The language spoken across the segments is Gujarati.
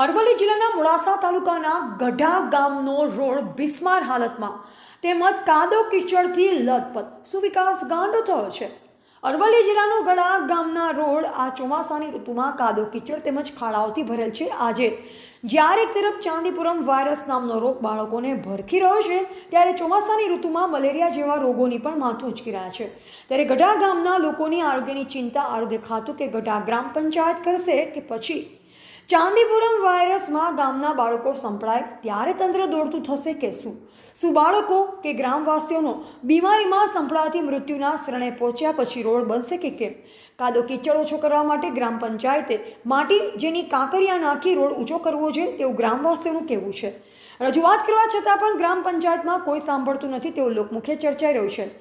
અરવલ્લી જિલ્લાના મોડાસા તાલુકાના ગઢા ગામનો રોડ બિસ્માર હાલતમાં તેમજ કાદવ કીચડથી લથપથ સુવિકાસ ગાંડો થયો છે। અરવલ્લી જિલ્લાનો ગઢા ગામના રોડ આ ચોમાસાની ઋતુમાં કાદવ કીચડ તેમજ ખાડાઓથી ભરેલ છે। આજે જ્યારે એક તરફ ચાંદીપુરમ વાયરસ નામનો રોગ બાળકોને ભરખી રહ્યો છે, ત્યારે ચોમાસાની ઋતુમાં મલેરિયા જેવા રોગોની પણ માથું ઉંચકી રહ્યા છે। ત્યારે ગઢા ગામના લોકોની આરોગ્યની ચિંતા આરોગ્ય ખાતું કે ગઢા ગ્રામ પંચાયત કરશે કે પછી ચાંદીપુરમ વાયરસમાં ગામના બાળકો સંપડાય ત્યારે તંત્ર દોડતું થશે કે શું બાળકો કે ગ્રામવાસીઓનો બીમારીમાં સંપડાથી મૃત્યુના શરણે પહોંચ્યા પછી રોડ બનશે કે કેમ? કાદવ કીચડ ઓછો કરવા માટે ગ્રામ પંચાયતે માટી જેની કાંકરિયા નાખી રોડ ઊંચો કરવો જોઈએ તેવું ગ્રામવાસીઓનું કહેવું છે। રજૂઆત કરવા છતાં પણ ગ્રામ પંચાયતમાં કોઈ સાંભળતું નથી તેવું લોકમુખે ચર્ચાઈ રહ્યું છે।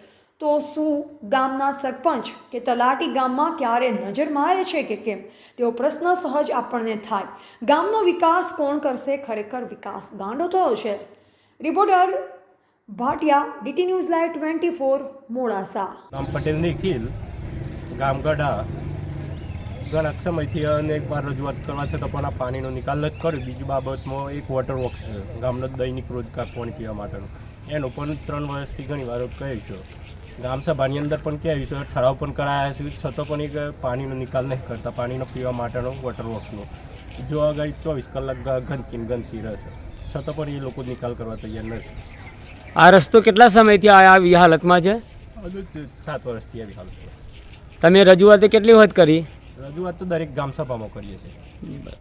તો શું ગામના સરપંચ કે તલાટી ગામમાં ક્યારે નજર મારે છે કે કેમ તેવો પ્રશ્ન સહજ આપણને થાય। ગામનો વિકાસ કોણ કરશે? ખરેખર વિકાસ ગાંડો થયો છે। Reporter Bhatia, DT news live 24 Modasa. નામ પટેલ નિખિલ, ગામ ગઢા। ઘણા સમયથી અનેક વાર રજૂઆત કરવા છતાં પણ આ પાણીનો નિકાલ નથી કર્યો। બીજી બાબતમાં એક વોટર વર્ક્સ છે ગામનો દૈનિક રોજગાર પાણી પીવા માટેનો, એનો પણ 3 વર્ષથી ઘણી વાર કહ્યું છે। ગ્રામસભાની અંદર પણ કહેવું છે, ઠરાવ પણ કરાયા છે, છતાં પણ એક પાણીનો નિકાલ નહીં કરતા। પાણીનો પીવા માટેનો વોટર વર્ક્સનો જો આગળ 24 કલાક ગંદકી રહેશે, છતાં પણ એ લોકો નિકાલ કરવા તૈયાર નથી। આ રસ્તો કેટલા સમયથી આવી હાલતમાં છે? હજુ 7 વર્ષથી આવી હાલત। તમે રજૂઆત કેટલી વખત કરી? રજૂઆત તો દરેક ગામસભામાં કરીએ છીએ।